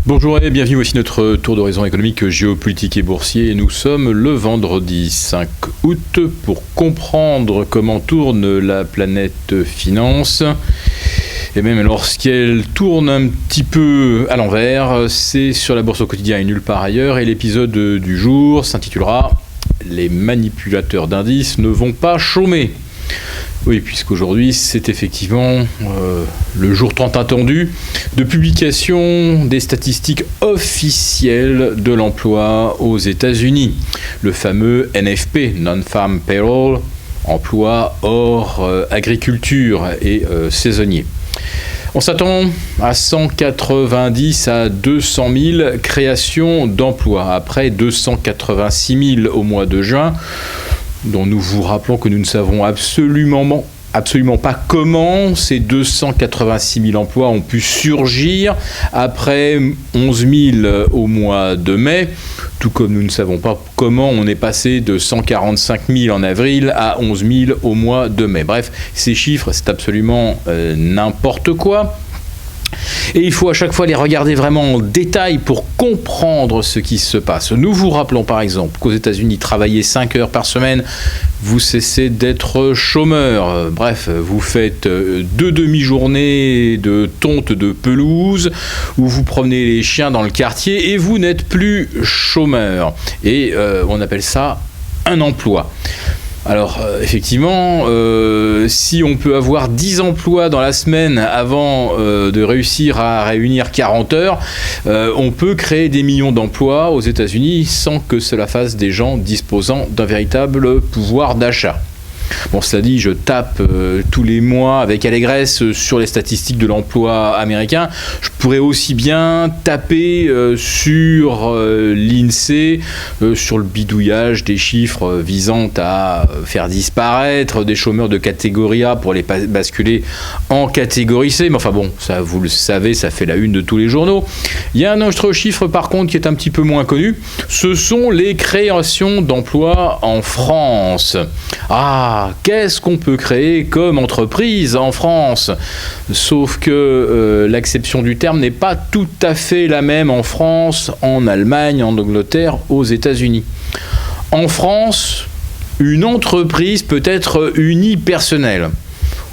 Bonjour et bienvenue, voici notre tour d'horizon économique, géopolitique et boursier. Nous sommes le vendredi 5 août pour comprendre comment tourne la planète finance. Et même lorsqu'elle tourne un petit peu à l'envers, c'est sur la bourse au quotidien et nulle part ailleurs. Et l'épisode du jour s'intitulera « Les manipulateurs d'indices ne vont pas chômer ». Oui, puisqu'aujourd'hui, c'est effectivement le jour tant attendu de publication des statistiques officielles de l'emploi aux États-Unis. Le fameux NFP, Non-Farm Payroll, emploi hors agriculture et saisonnier. On s'attend à 190 à 200 000 créations d'emplois, après 286 000 au mois de juin, dont nous vous rappelons que nous ne savons absolument pas comment ces 286 000 emplois ont pu surgir après 11 000 au mois de mai, tout comme nous ne savons pas comment on est passé de 145 000 en avril à 11 000 au mois de mai. Bref, ces chiffres, c'est absolument n'importe quoi. Et il faut à chaque fois les regarder vraiment en détail pour comprendre ce qui se passe. Nous vous rappelons par exemple qu'aux États-Unis, travailler 5 heures par semaine, vous cessez d'être chômeur. Bref, vous faites 2 demi-journées de tonte de pelouse où vous promenez les chiens dans le quartier et vous n'êtes plus chômeur. Et on appelle ça un emploi. Alors, effectivement, si on peut avoir 10 emplois dans la semaine avant de réussir à réunir 40 heures, on peut créer des millions d'emplois aux États-Unis sans que cela fasse des gens disposant d'un véritable pouvoir d'achat. Bon, cela dit, je tape tous les mois avec allégresse sur les statistiques de l'emploi américain. Je pourrais aussi bien taper sur l'INSEE, sur le bidouillage des chiffres visant à faire disparaître des chômeurs de catégorie A pour les basculer en catégorie C. Mais enfin bon, ça vous le savez, ça fait la une de tous les journaux. Il y a un autre chiffre par contre qui est un petit peu moins connu. Ce sont les créations d'emplois en France. Qu'est-ce qu'on peut créer comme entreprise en France? Sauf que l'acception du terme n'est pas tout à fait la même en France, en Allemagne, en Angleterre, aux États-Unis. En France, une entreprise peut être unipersonnelle.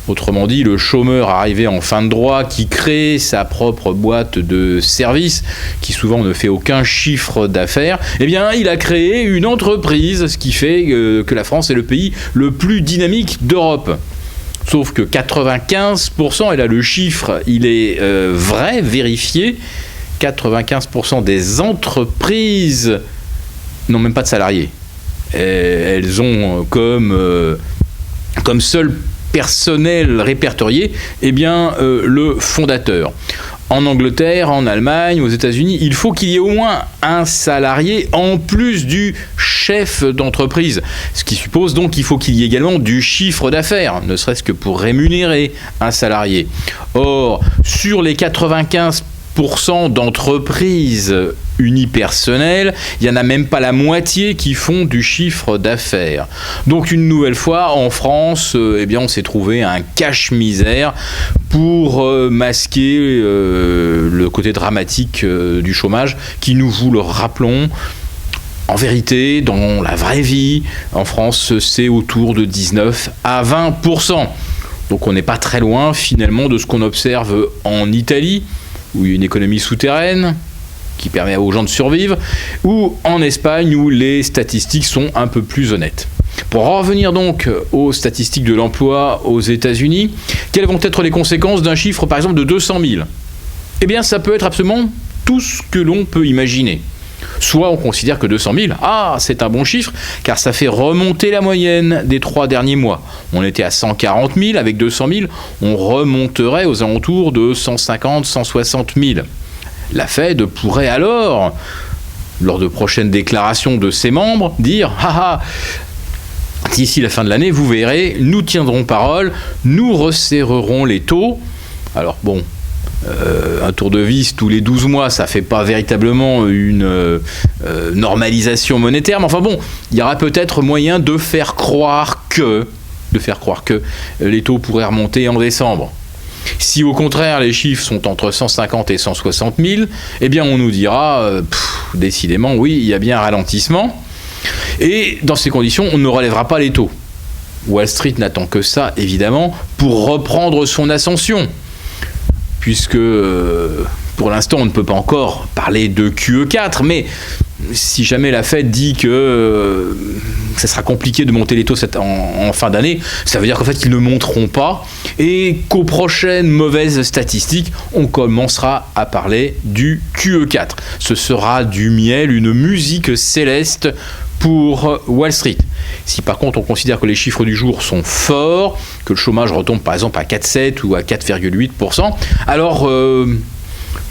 Autrement dit, le chômeur arrivé en fin de droit qui crée sa propre boîte de services, qui souvent ne fait aucun chiffre d'affaires, eh bien, il a créé une entreprise, ce qui fait que la France est le pays le plus dynamique d'Europe. Sauf que 95%, et là le chiffre, il est vrai, vérifié, 95% des entreprises n'ont même pas de salariés. Elles ont comme seul personnel répertorié, eh bien, le fondateur. En Angleterre, en Allemagne, aux États-Unis, il faut qu'il y ait au moins un salarié en plus du chef d'entreprise. Ce qui suppose donc qu'il faut qu'il y ait également du chiffre d'affaires, ne serait-ce que pour rémunérer un salarié. Or, sur les 95% d'entreprises unipersonnelles, il n'y en a même pas la moitié qui font du chiffre d'affaires. Donc une nouvelle fois, en France, eh bien, on s'est trouvé un cache-misère pour masquer le côté dramatique du chômage qui, nous vous le rappelons, en vérité, dans la vraie vie, en France, c'est autour de 19 à 20%. Donc on n'est pas très loin finalement de ce qu'on observe en Italie, où il y a une économie souterraine qui permet aux gens de survivre, ou en Espagne où les statistiques sont un peu plus honnêtes. Pour en revenir donc aux statistiques de l'emploi aux États-Unis, quelles vont être les conséquences d'un chiffre par exemple de 200 000 ? Eh bien ça peut être absolument tout ce que l'on peut imaginer. Soit on considère que 200 000, c'est un bon chiffre, car ça fait remonter la moyenne des 3 derniers mois. On était à 140 000, avec 200 000, on remonterait aux alentours de 150 160 000. La Fed pourrait alors, lors de prochaines déclarations de ses membres, dire « d'ici la fin de l'année, vous verrez, nous tiendrons parole, nous resserrerons les taux. » Alors bon, un tour de vis tous les 12 mois, ça ne fait pas véritablement une normalisation monétaire, mais enfin bon, il y aura peut-être moyen de faire croire que les taux pourraient remonter en décembre. Si au contraire les chiffres sont entre 150 et 160 000, eh bien on nous dira, décidément oui, il y a bien un ralentissement. Et dans ces conditions, on ne relèvera pas les taux. Wall Street n'attend que ça, évidemment, pour reprendre son ascension. Puisque pour l'instant, on ne peut pas encore parler de QE4, mais si jamais la Fed dit que ça sera compliqué de monter les taux en fin d'année, ça veut dire qu'en fait, ils ne monteront pas et qu'aux prochaines mauvaises statistiques, on commencera à parler du QE4. Ce sera du miel, une musique céleste pour Wall Street. Si par contre on considère que les chiffres du jour sont forts, que le chômage retombe par exemple à 4,7 ou à 4,8%, alors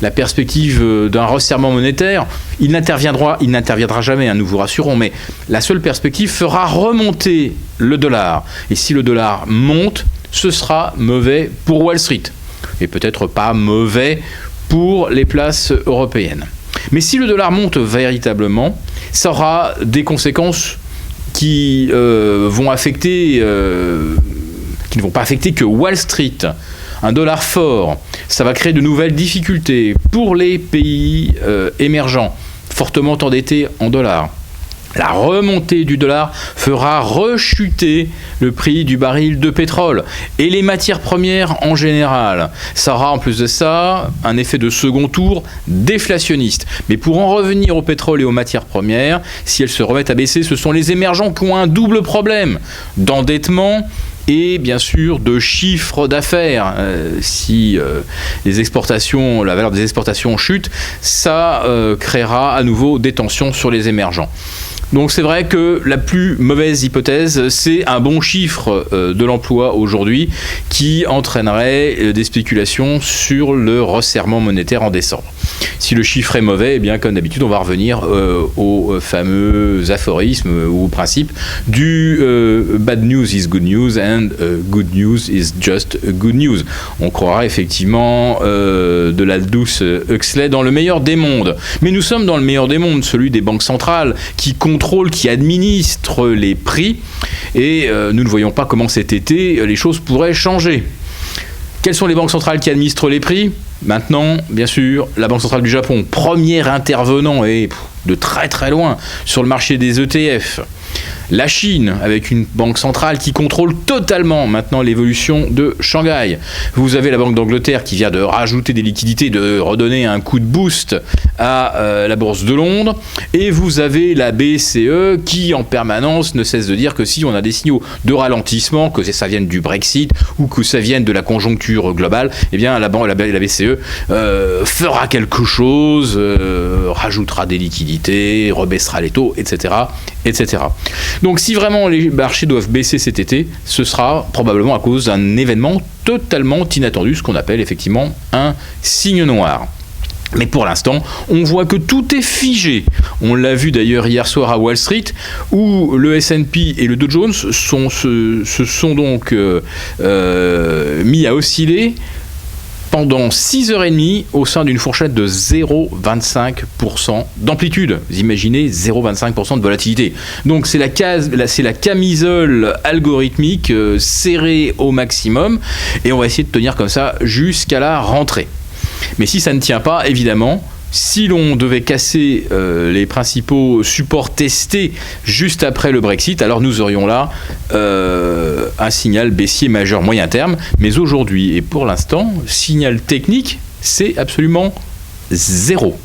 la perspective d'un resserrement monétaire, il n'interviendra jamais, nous vous rassurons, mais la seule perspective fera remonter le dollar. Et si le dollar monte, ce sera mauvais pour Wall Street. Et peut-être pas mauvais pour les places européennes. Mais si le dollar monte véritablement, ça aura des conséquences qui vont affecter, qui ne vont pas affecter que Wall Street. Un dollar fort, ça va créer de nouvelles difficultés pour les pays émergents, fortement endettés en dollars. La remontée du dollar fera rechuter le prix du baril de pétrole et les matières premières en général. Ça aura en plus de ça un effet de second tour déflationniste. Mais pour en revenir au pétrole et aux matières premières, si elles se remettent à baisser, ce sont les émergents qui ont un double problème d'endettement et bien sûr de chiffre d'affaires. Si les exportations, la valeur des exportations chute, ça créera à nouveau des tensions sur les émergents. Donc c'est vrai que la plus mauvaise hypothèse, c'est un bon chiffre de l'emploi aujourd'hui qui entraînerait des spéculations sur le resserrement monétaire en décembre. Si le chiffre est mauvais, eh bien comme d'habitude, on va revenir au fameux aphorisme ou au principe du bad news is good news and good news is just good news. On croira effectivement de la douce Huxley dans le meilleur des mondes. Mais nous sommes dans le meilleur des mondes, celui des banques centrales qui contrôlent, qui administrent les prix. Et nous ne voyons pas comment cet été les choses pourraient changer. Quelles sont les banques centrales qui administrent les prix ? Maintenant, bien sûr, la Banque centrale du Japon, premier intervenant et de très très loin sur le marché des ETF. La Chine, avec une banque centrale qui contrôle totalement maintenant l'évolution de Shanghai. Vous avez la Banque d'Angleterre qui vient de rajouter des liquidités, de redonner un coup de boost à la Bourse de Londres. Et vous avez la BCE qui, en permanence, ne cesse de dire que si on a des signaux de ralentissement, que ça vienne du Brexit ou que ça vienne de la conjoncture globale, eh bien la BCE fera quelque chose, rajoutera des liquidités, rebaissera les taux, etc., etc. Donc si vraiment les marchés doivent baisser cet été, ce sera probablement à cause d'un événement totalement inattendu, ce qu'on appelle effectivement un signe noir. Mais pour l'instant, on voit que tout est figé. On l'a vu d'ailleurs hier soir à Wall Street, où le S&P et le Dow Jones se sont donc mis à osciller pendant 6h30 au sein d'une fourchette de 0,25% d'amplitude. Vous imaginez 0,25% de volatilité. Donc c'est la camisole algorithmique serrée au maximum et on va essayer de tenir comme ça jusqu'à la rentrée. Mais si ça ne tient pas, évidemment, si l'on devait casser les principaux supports testés juste après le Brexit, alors nous aurions là un signal baissier majeur moyen terme. Mais aujourd'hui et pour l'instant, signal technique, c'est absolument zéro.